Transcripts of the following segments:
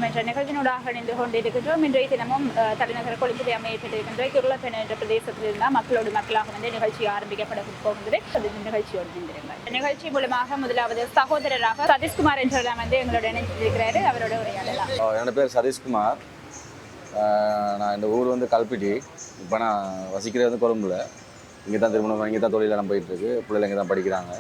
என்ற நிகழ்ச்சியினூடாக இணைந்து கொண்டிருக்கின்றோம். இன்றைய தினமும் தலைநகர் கொழும்பில் அமையப்பட்டிருக்கின்ற கிருளப்பெண் என்ற பிரதேசத்திலிருந்து மக்களோடு மக்களாக வந்து நிகழ்ச்சி ஆரம்பிக்கப்பட போகிறது. நிகழ்ச்சியோடு இணைந்திருங்கள். நிகழ்ச்சி மூலமாக முதலாவது சகோதரராக சதீஷ்குமார் என்றவர் வந்து எங்களோட இணைந்திருக்கிறாரு. அவரோட உரையாடலாம். என்னோட பேர் சதீஷ்குமார். நான் இந்த ஊர் வந்து கல்பிட்டி. இப்போ நான் வசிக்கிறது வந்து கொழும்புல. இங்கே தான் திருமணம், இங்கே தான் தொழிலெல்லாம் போயிட்டுருக்கு. பிள்ளைங்க இங்கே தான் படிக்கிறாங்க.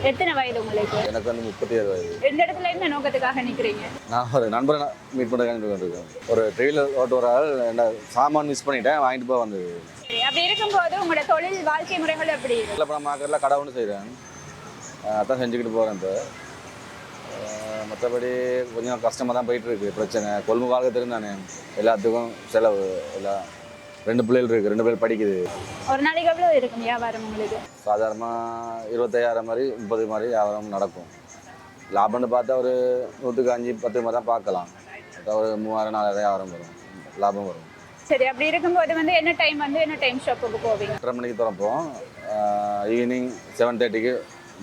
எத்தனை வயது உங்களுக்கு? எனக்கு வந்து 37 வயது. எந்த இடத்துல என்ன நோக்கத்துக்காக நிற்கிறீங்க? நான் ஒரு நண்பரை மீட் பண்ணுறதுக்காக இருக்கேன். ஒரு ட்ரெயிலர் ஓட்டு ஒரு ஆள் என்ன சாமான் மிஸ் பண்ணிட்டேன், வாங்கிட்டு போய் வந்தது. அப்படி இருக்கும்போது உங்களோட தொழில் வாழ்க்கை முறைகள் எப்படி? இல்லை, இப்போ நான் மார்க்கெட்டில் கடை ஒன்று செய்கிறேன். அதான் செஞ்சுக்கிட்டு போகிறேன். இப்போ மற்றபடி கொஞ்சம் கஷ்டமாக தான் போயிட்டுருக்கு. பிரச்சனை கொழும்பு வாழ்க்கை தெரிந்தானே, எல்லாத்துக்கும் செலவு. எல்லாம் 2 பிள்ளைகள் இருக்குது, 2 பிள்ளைகள் படிக்குது. ஒரு நாளைக்கு எவ்வளோ இருக்கும் வியாபாரம் உங்களுக்கு? சாதாரணமாக 25,000 மாதிரி 30 மாதிரி வியாபாரம் நடக்கும். லாபம்னு பார்த்தா ஒரு 100க்கு 5-10 மாதிரி தான் பார்க்கலாம். ஒரு 3,000-4,000 வியாபாரம் வரும், லாபம் வரும். சரி, அப்படி இருக்கும்போது வந்து என்ன டைம் ஷாப்புக்கு போவீங்க? 8:30 மணிக்கு திறப்போம், ஈவினிங் 7:30க்கு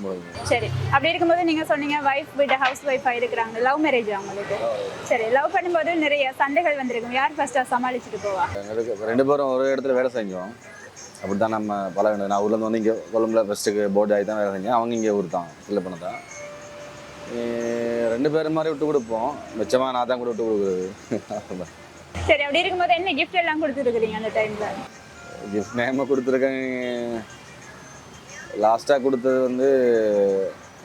முடியும். சரி, அப்படி இருக்கும்போது நீங்கள் சொன்னீங்க வைஃப் விட ஹவுஸ் ஒய்ஃபாக இருக்கிறாங்க. லவ் மேரேஜ் அவங்களுக்கு. சரி, லவ் பண்ணும்போது நிறைய சண்டைகள் வந்திருக்கும். யார் ஃபர்ஸ்ட்டாக சமாளிச்சுட்டு போவா? எங்களுக்கு 2 பேரும் ஒரு இடத்துல வேலை செஞ்சோம். அப்படி தான் நம்ம பழகினது. நான் ஊர்லேருந்து வந்து இங்கே கொழும்புல ஃபஸ்ட்டுக்கு போர்டு ஆகி தான் வேலை செஞ்சேன். அவங்க இங்கே ஊர் தான், இல்லை பண்ண தான். 2 பேரும் மாதிரி விட்டு கொடுப்போம். மிச்சமாக நான் தான் கூட விட்டு கொடுக்குறது. சரி, அப்படி இருக்கும்போது என்ன கிஃப்ட் எல்லாம் கொடுத்துருக்குறீங்க அந்த டைமில்? கிஃப்ட் நேமாக கொடுத்துருக்கேன். லாஸ்ட்டாக கொடுத்தது வந்து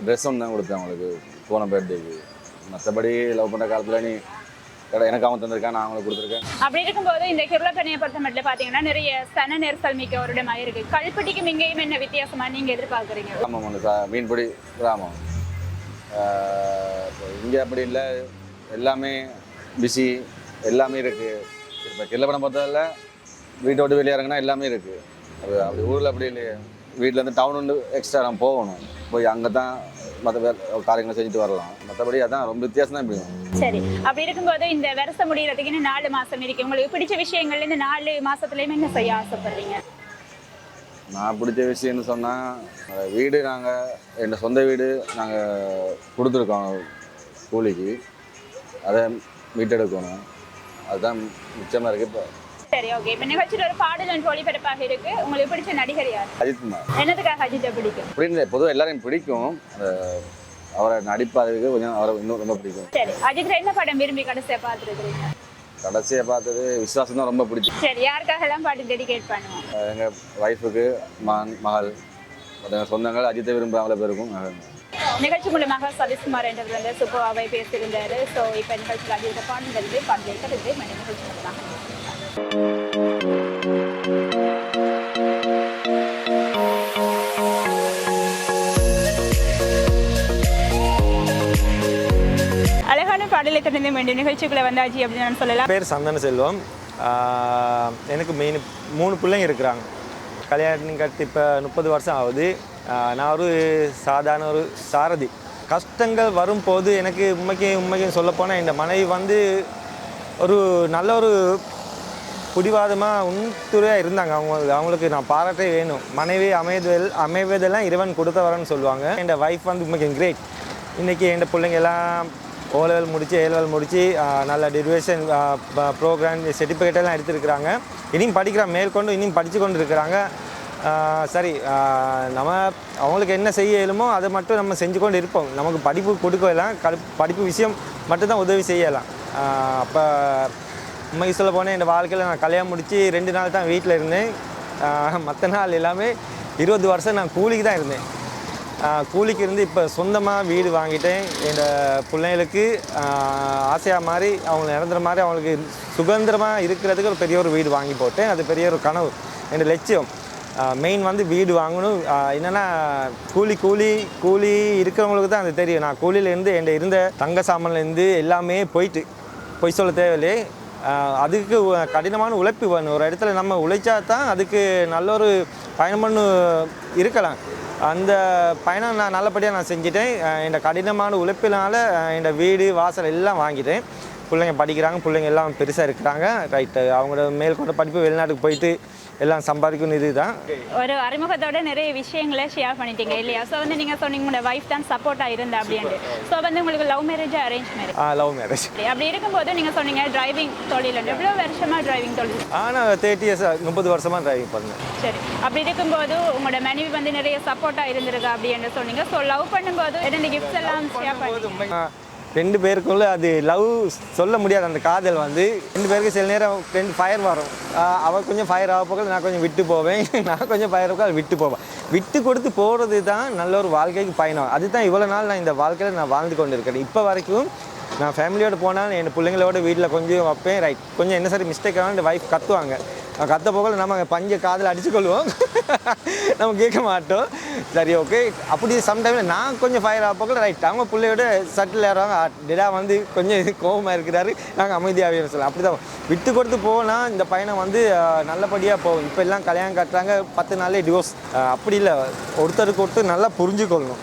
ட்ரெஸ் ஒன்று தான் கொடுத்தேன் அவங்களுக்கு போன பர்த்டேக்கு. மற்றபடி லவ் பண்ணுற காலத்தில் நீ எனக்கு அவன் தந்திருக்கான், நான் அவங்களுக்கு கொடுத்துருக்கேன். அப்படி இருக்கும்போது இந்த கிருளப்பெண்ணையை பொறுத்த மட்டும் பார்த்தீங்கன்னா நிறைய சன நெரிசல் மிக்க ஒரு இடமாக இருக்குது. கல்பட்டிக்கும் இங்கேயும் என்ன வித்தியாசமாக நீங்கள் எதிர்பார்க்குறீங்க? ஆமாம், ஒன்று மீன்பிடி கிராமம். இங்கே அப்படி இல்லை, எல்லாமே பிஸி, எல்லாமே இருக்குது. இப்போ கிருளப்பணம் பொறுத்தவரை வீட்டை விட்டு வெளியே இறங்கினா எல்லாமே இருக்குது. அது அப்படி ஊரில் அப்படி இல்லையே. வீட்டிலேருந்து டவுன் வந்து எக்ஸ்ட்ரா நம்ம போகணும், போய் அங்கே தான் மற்ற காரியங்களை செஞ்சுட்டு வரலாம். மற்றபடி அதான் ரொம்ப வித்தியாசம் தான் இப்படி. சரி, அப்படி இருக்கும்போது இந்த வருஷம் முடிகிறதுக்கு இன்னும் 4 மாதம் இருக்கு. உங்களுக்கு பிடிச்ச விஷயங்கள் இந்த 4 மாதத்துலேயுமே என்ன செய்ய ஆசைப்படுறீங்க? நான் பிடிச்ச விஷயம்னு சொன்னால் வீடு, நாங்கள் எங்கள் சொந்த வீடு நாங்கள் கொடுத்துருக்கோம் கூலிக்கு. அதை மீட்டெடுக்கணும், அதுதான் மிச்சமாக இருக்குது. இப்போ சரி, ஓகே. இப்போ நிகழ்ச்சியில் ஒரு பாடல் ஒன்று ஒளிபரப்பாக இருக்கு. உங்களுக்கு பிடிச்ச நடிகர் யார்? அஜித்குமார். என்னதுக்காக அஜித்தை பிடிக்கும்? அப்படின்னு பொதுவாக எல்லாரையும் பிடிக்கும். அவரை நடிப்பாததுக்கு கொஞ்சம் அவரை இன்னும் ரொம்ப பிடிக்கும். சரி, அஜித் என்ன படம் விரும்பி கடைசியாக பார்த்துருக்குறீங்க? கடைசியாக பார்த்தது விஸ்வாசம் தான் ரொம்ப பிடிக்கும். சரி, யாருக்காக எல்லாம் பாட்டு டெடிகேட் பண்ணுவோம்? எங்கள் ஒய்ஃபுக்கு, மகள், சொந்தங்கள் அஜித்தை விரும்ப அவ்வளோ பேருக்கும். நிகழ்ச்சி மூலமாக சதீஷ்குமார் என்றவர் வந்து சுப்பவாவை பேசியிருந்தாரு. ஸோ இப்போ நிகழ்ச்சியில் அஜித்த பாடல்கள் பண்பேற்கிறது மணி நிகழ்ச்சி மூலமாக. அழகான பாடலை தொடர்ந்து வேண்டிய நிகழ்ச்சிக்குள்ள வந்தாச்சு அப்படின்னு நான் சொல்லலாம். பேர் சந்தன செல்வம். எனக்கு 3 பிள்ளைங்க இருக்கிறாங்க. கல்யாணம் கட்டி இப்போ 30 வருஷம் ஆகுது. நான் ஒரு சாதாரண ஒரு சாரதி. கஷ்டங்கள் வரும்போது எனக்கு உண்மைக்கும் சொல்லப்போனால் இந்த மனைவி வந்து ஒரு நல்ல ஒரு பிடிவாதமாக உண்துறையாக இருந்தாங்க. அவங்களுக்கு நான் பாராட்டே வேணும். மனைவி அமைவதெல்லாம் இறைவன் கொடுத்தவரன்னு சொல்லுவாங்க. என் வைஃப் வந்து உண்மைக்கு கிரேட். இன்றைக்கி என் பிள்ளைங்க எல்லாம் O-level முடித்து A-level முடித்து நல்ல டெரிவேஷன் ப்ரோக்ராம் சர்டிஃபிகேட்டெல்லாம் எடுத்துருக்குறாங்க. இனியும் படிக்கிறாங்க, மேற்கொண்டு இனியும் படித்து கொண்டு இருக்கிறாங்க. சரி, நம்ம அவங்களுக்கு என்ன செய்ய இயலுமோ அதை மட்டும் நம்ம செஞ்சு கொண்டு இருப்போம். நமக்கு படிப்பு கொடுக்கலாம், படிப்பு விஷயம் மட்டும்தான் உதவி செய்யலாம். அப்போ உண்மைக்கு சொல்ல போனேன், என் வாழ்க்கையில் நான் கல்யாணம் முடித்து 2 நாள் தான் வீட்டில் இருந்தேன். மற்ற நாள் எல்லாமே 20 வருஷம் நான் கூலிக்கு தான் இருந்தேன். கூலிக்கு இருந்து இப்போ சொந்தமாக வீடு வாங்கிட்டேன். என் பிள்ளைங்களுக்கு ஆசையாக மாதிரி, அவங்க நிரந்தர மாதிரி, அவங்களுக்கு சுதந்திரமாக இருக்கிறதுக்கு ஒரு பெரிய ஒரு வீடு வாங்கி போட்டேன். அது பெரிய ஒரு கனவு, என் லட்சியம். மெயின் வந்து வீடு வாங்கணும். என்னென்னா கூலி இருக்கிறவங்களுக்கு தான் அது தெரியும். நான் கூலியிலேருந்து என் இருந்த தங்க சாமான்லேருந்து எல்லாமே பொய் சொல்ல தேவையில்லை. அதுக்கு கடினமான உழைப்பு வேணும். ஒரு இடத்துல நம்ம உழைச்சா தான் அதுக்கு நல்ல ஒரு பயணம்னு இருக்கலாம். அந்த பயணம் நான் நல்லபடியாக செஞ்சிட்டேன். என் கடினமான உழைப்பினால் என் வீடு வாசல் எல்லாம் வாங்கிட்டேன். பிள்ளைங்க படிக்கிறாங்க, பிள்ளைங்க எல்லாம் பெருசாக இருக்கிறாங்க. ரைட்டு, அவங்களோட மேற்கொண்ட படிப்பு வெளிநாட்டுக்கு போயிட்டு எல்லாம் சம்பாதிக்கணும். இதுதான் ஒரு அறிமுகத்தோட நிறைய விஷயங்களை ஷேர் பண்ணிட்டீங்க இல்லையா? ஸோ வந்து நீங்கள் சொன்னீங்க உங்களோட வைஃப் தான் சப்போர்ட்டாக இருந்தா அப்படின்ட்டு. ஸோ வந்து உங்களுக்கு love marriage arrange marriage? Love marriage. அப்படி இருக்கும்போது நீங்கள் சொன்னீங்க டிரைவிங் தொழில், எவ்வளோ வருஷமாக டிரைவிங் தொழில்? ஆனால் 30 years 30 வருஷமாக டிரைவிங் பண்ணேன். சரி, அப்படி இருக்கும்போது உங்களோட மனைவி வந்து நிறைய சப்போர்ட்டாக இருந்திருக்கு அப்படின்னு சொன்னீங்க. ஸோ லவ் பண்ணும்போது என்ன கிஃப்ட்ஸ் எல்லாம் ஷேர் பண்ணி 2 பேருக்குள்ள அது லவ் சொல்ல முடியாது. அந்த காதல் வந்து 2 பேருக்கு சில நேரம் 2 ஃபயர் வரும். அவள் கொஞ்சம் ஃபயர் ஆக போக நான் கொஞ்சம் விட்டு போவேன், நான் கொஞ்சம் ஃபயர் ஆக விட்டு போவேன். விட்டு கொடுத்து போகிறது தான் நல்ல ஒரு வாழ்க்கைக்கு பயணம். அதுதான் இவ்வளோ நாள் நான் இந்த வாழ்க்கையில் நான் வாழ்ந்து கொண்டு இருக்கிறேன். இப்போ வரைக்கும் நான் ஃபேமிலியோடு போனால் என் பிள்ளைங்களோட வீட்டில் கொஞ்சம் வைப்பேன். ரைட், கொஞ்சம் என்ன சரி மிஸ்டேக் ஆனால் இந்த வைஃப் கத்துவாங்க. கத்த போக நம்ம பஞ்ச காதில் அடிச்சுக்கொள்வோம், நம்ம கேட்க மாட்டோம். சரி, ஓகே. அப்படி சம்டைமில் நான் கொஞ்சம் ஃபயர் ஆக போக ரைட், அவங்க பிள்ளையோட சட்டில் ஏறுவாங்க. டெடா வந்து கொஞ்சம் கோபமாக இருக்கிறாரு, நாங்கள் அமைதியாகவே சொல்லலாம். அப்படி தான் விட்டு கொடுத்து போனால் இந்த பயணம் வந்து நல்லபடியாக போகும். இப்போ எல்லாம் கல்யாணம் கட்டுறாங்க, 10 நாளே டிவோர்ஸ். அப்படி இல்லை, ஒருத்தருக்கு ஒருத்தர் நல்லா புரிஞ்சுக்கொள்ளணும்.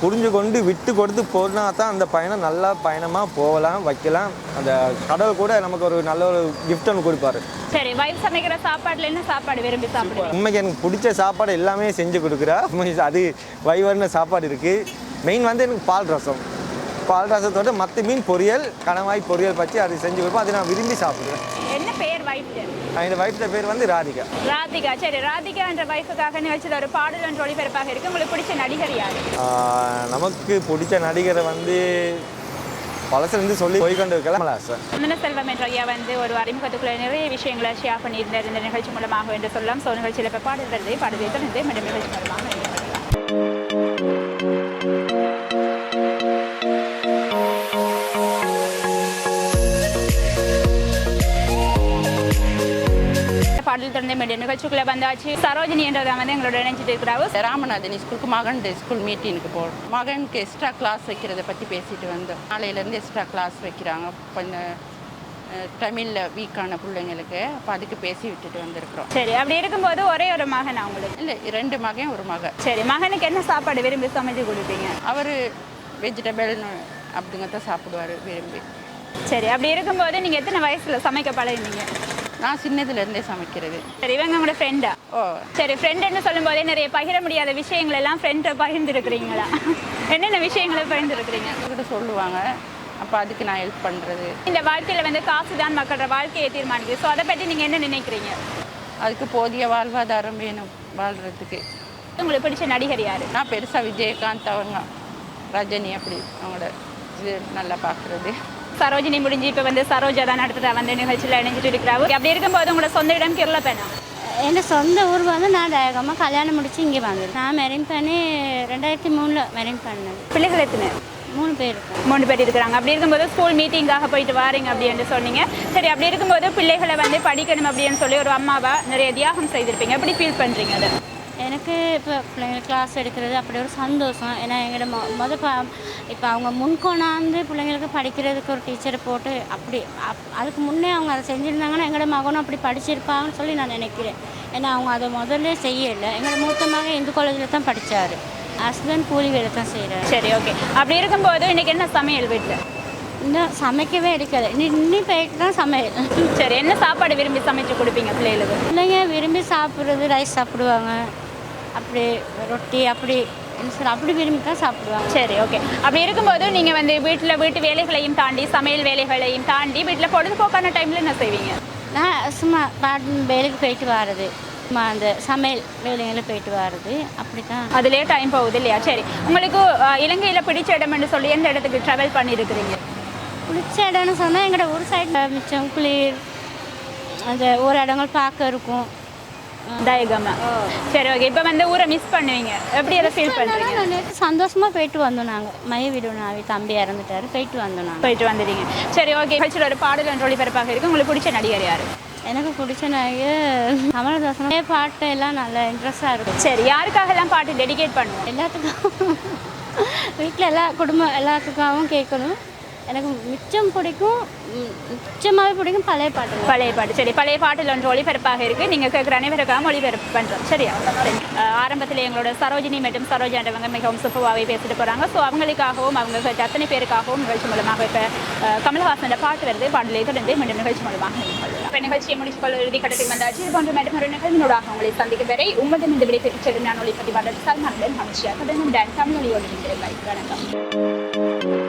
புரிஞ்சு கொண்டு விட்டு கொடுத்து போனால் தான் அந்த பயணம் நல்லா பயணமாக போகலாம், வைக்கலாம். அந்த கடவுள் கூட நமக்கு ஒரு நல்ல ஒரு கிஃப்ட் ஒன்று கொடுப்பாரு. சரி, வைஃப் சமைக்கிற சாப்பாடுல என்ன சாப்பாடு விரும்பி சாப்பிடுவீங்க? உண்மைக்கு எனக்கு பிடிச்ச சாப்பாடு எல்லாமே செஞ்சு கொடுக்குறா. அது வைவர்னு சாப்பாடு இருக்குது. மெயின் வந்து எனக்கு பால் ரசம், பால் ரசத்தோட மற்ற மீன் பொரியல், கணவாய் பொரியல் பற்றி அது செஞ்சு கொடுப்போம். அதை நான் விரும்பி சாப்பிடுவேன். என்ன பேர் வைஃப்? என் வைஃப்ட பேர் வந்து ராதிகா. ராதிகா. சரி, ராதிகா என்ற வைஃபுக்காக நிகழ்ச்சியில் ஒரு பாடல் ஒன்று ஒளிபரப்பாக இருக்கு. உங்களுக்கு பிடிச்ச நடிகர் யார்? நமக்கு பிடிச்ச நடிகரை வந்து பழசுலேருந்து சொல்லி போய்கொண்டு இருக்கலாம் சார். சந்தன செல்வம் என்ற ஐயா வந்து ஒரு அறிமுகத்துக்குள்ள நிறைய விஷயங்களை ஷேர் பண்ணியிருந்தார் இந்த நிகழ்ச்சி மூலமாக என்று சொல்லலாம். ஸோ நிகழ்ச்சியில் இப்போ பாடல்களை தொடர்ந்து மீண்டும் நிகழ்ச்சி மூலமாக பாடல் தொடர்ந்து மீண்டும் நிகழ்ச்சிக்குள்ள வந்தாச்சு. சரோஜினி என்றதை வந்து எங்களோட நினைச்சிட்டு இருக்கிறாரு. ராமநாதன் ஸ்கூலுக்கு மகன் ஸ்கூல் மீட்டிங்க்கு போகிறோம். மகனுக்கு எக்ஸ்ட்ரா கிளாஸ் வைக்கிறத பற்றி பேசிட்டு வந்தோம். நாளையிலேருந்து எக்ஸ்ட்ரா கிளாஸ் வைக்கிறாங்க கொஞ்சம் தமிழில் வீக்கான பிள்ளைங்களுக்கு. அப்போ அதுக்கு பேசி விட்டுட்டு வந்திருக்கிறோம். சரி, அப்படி இருக்கும்போது ஒரே ஒரு மகன் அவங்களுக்கு? இல்லை, 2 மகன் 1 மகன். சரி, மகனுக்கு என்ன சாப்பாடு விரும்பி சமைச்சு கொடுப்பீங்க? அவர் வெஜிடபிள் அப்படிங்கிறத சாப்பிடுவார் விரும்பி. சரி, அப்படி இருக்கும்போது நீங்கள் எத்தனை வயசில் சமைக்க பழகினீங்க? நான் சின்னதுலேருந்தே சமைக்கிறது. சரி, இவங்க உங்களோட ஃப்ரெண்டா? ஓ சரி, ஃப்ரெண்டுன்னு சொல்லும்போதே நிறைய பகிர முடியாத விஷயங்கள் எல்லாம் ஃப்ரெண்டை பகிர்ந்துருக்கிறீங்களா? என்னென்ன விஷயங்களை பகிர்ந்துருக்கிறீங்க? அவர்கிட்ட சொல்லுவாங்க, அப்போ அதுக்கு நான் ஹெல்ப் பண்ணுறது. இந்த வாழ்க்கையில் வந்து காசு தான் மக்களோட வாழ்க்கையை தீர்மானிக்குது. ஸோ அதை பற்றி நீங்கள் என்ன நினைக்கிறீங்க? அதுக்கு போதிய வாழ்வாதாரம் வேணும் வாழ்கிறதுக்கு. உங்களுக்கு பிடிச்ச நடிகர் யார்? நான் பெருசாக விஜயகாந்த், அவங்க ரஜினி, அப்படி அவங்களோட இது நல்லா பார்க்குறது. சரோஜினி முடிஞ்சு இப்போ வந்து சரோஜா தான் நடத்துகிற வந்து நிகழ்ச்சியில் இணைஞ்சிட்டு இருக்கிறாரு. அப்படி இருக்கும்போது உங்களோட சொந்த இடம் கிருளப்பேனா? என் சொந்த ஊர் வந்து நான் டயகமாக கல்யாணம் முடிச்சு இங்கே வந்தேன். நான் மெரின் பண்ணி 2003 மெரின் பண்ணேன். பிள்ளைகள் எத்தனை? 3 பேர் இருக்காங்க. 3 பேர் இருக்கிறாங்க. அப்படி இருக்கும்போது ஸ்கூல் மீட்டிங்காக போயிட்டு வாரீங்க அப்படின்னு சொன்னீங்க. சரி, அப்படி இருக்கும்போது பிள்ளைகளை வந்து படிக்கணும் அப்படின்னு சொல்லி ஒரு அம்மாவா நிறைய தியாகம் செய்திருப்பீங்க. எப்படி ஃபீல் பண்ணுறீங்க அதை? எனக்கு இப்போ பிள்ளைங்களுக்கு கிளாஸ் எடுக்கிறது அப்படி ஒரு சந்தோஷம். ஏன்னா எங்களோட இப்போ அவங்க முன்கொண்டாந்து பிள்ளைங்களுக்கு படிக்கிறதுக்கு ஒரு டீச்சரை போட்டு அப்படி அதுக்கு முன்னே அவங்க அதை செஞ்சுருந்தாங்கன்னா எங்களோட மகனும் அப்படி படிச்சிருப்பாங்கன்னு சொல்லி நான் நினைக்கிறேன். ஏன்னா அவங்க அதை முதல்ல செய்யலை. எங்களோட மூத்த மகன் இந்து காலேஜில் தான் படித்தார். ஹஸ்பண்ட் கூலி வேலை தான் செய்கிறார். சரி, ஓகே. அப்படி இருக்கும்போது இன்றைக்கி என்ன சமையல் வீட்டில்? இன்னும் சமைக்கவே எடுக்கலை, இன்னும் போயிட்டு தான் சமையல். சரி, என்ன சாப்பாடு விரும்பி சமைச்சு கொடுப்பீங்க பிள்ளைகளுக்கு? பிள்ளைங்க விரும்பி சாப்பிட்றது ரைஸ் சாப்பிடுவாங்க, அப்படி ரொட்டி அப்படி அப்படி விரும்பி தான் சாப்பிடுவாங்க. சரி, ஓகே. அப்படி இருக்கும்போது நீங்கள் வந்து வீட்டு வேலைகளையும் தாண்டி சமையல் வேலைகளையும் தாண்டி வீட்டில் பொழுதுபோக்கான டைமில் என்ன செய்வீங்க? நான் சும்மா வேலைக்கு போயிட்டு வர்றது, சும்மா அந்த சமையல் வேலைகளை போயிட்டு வர்றது, அப்படி தான் அதுலேயே டைம் போகுது இல்லையா? சரி, உங்களுக்கு இலங்கையில் பிடிச்ச இடம்னு சொல்லி எந்த இடத்துக்கு ட்ராவல் பண்ணியிருக்கிறீங்க? பிடிச்ச இடம்னு சொன்னால் எங்களோட ஊர் சைடு மிச்சம் குளிர், அந்த ஒரு இடங்கள் பார்க்க இருக்கும். டயகமா. சரி, ஓகே. இப்போ வந்து ஊரை மிஸ் பண்ணுவீங்க, எப்படி அதை ஃபீல் பண்ணுறீங்க? நேற்று சந்தோஷமாக போயிட்டு வந்தோம். நாங்கள் மைய வீடு தம்பி இறந்துட்டாரு, போயிட்டு வந்தோம். நாங்கள் போயிட்டு வந்துட்டீங்க. சரி, ஓகே. கட்சியில் ஒரு பாடல் என்ற ஒளிபரப்பாக இருக்குது. உங்களுக்கு பிடிச்ச நடிகர் யார்? எனக்கு பிடிச்ச நடிகர் கமலஹாசன். பாட்டு எல்லாம் நல்லா இன்ட்ரெஸ்டாக இருக்கும். சரி, யாருக்காக எல்லாம் பாட்டு டெடிகேட் பண்ணுவோம்? எல்லாத்துக்கும் வீட்டில் குடும்பம் எல்லாத்துக்காகவும் கேட்கணும். எனக்கு மிச்சம் பிடிக்கும், மிச்சமாகவே பிடிக்கும் பழைய பாட்டு. பழைய பாட்டு. சரி, பழைய பாட்டில் ஒன்று ஒளிபரப்பாக இருக்குது. நீங்கள் கேட்குற அனைவருக்காக ஒளிபரப்பு பண்ணுறோம். சரியா? சரி. ஆரம்பத்தில் எங்களோட சரோஜினி மற்றும் சரோஜாண்டவங்க மிகவும் சூப்பராகவே பேசிட்டு போகிறாங்க. ஸோ அவங்களுக்காகவும் அவங்க கேட்ட அத்தனை பேருக்காகவும் நிகழ்ச்சி மூலமாக இப்போ கமல்ஹாசனோட பாட்டு வருது. பாடலை தொடர்ந்து மீண்டும் நிகழ்ச்சி மூலமாக இப்போ நிகழ்ச்சியை முடிச்சுக்கொள்ள இறுதி கட்டத்தில் வந்தாச்சு. இது போன்ற மேடம் ஒரு நிகழ்ச்சியோடாக உங்களை சந்திக்கும் வரை உங்களிடம் இந்த விடை பெற்று நான் ஒளிப்பதிவாளர் சல்மானுடன் மகிழ்ச்சியாக தமிழ் ஒளியோடு வணக்கம்.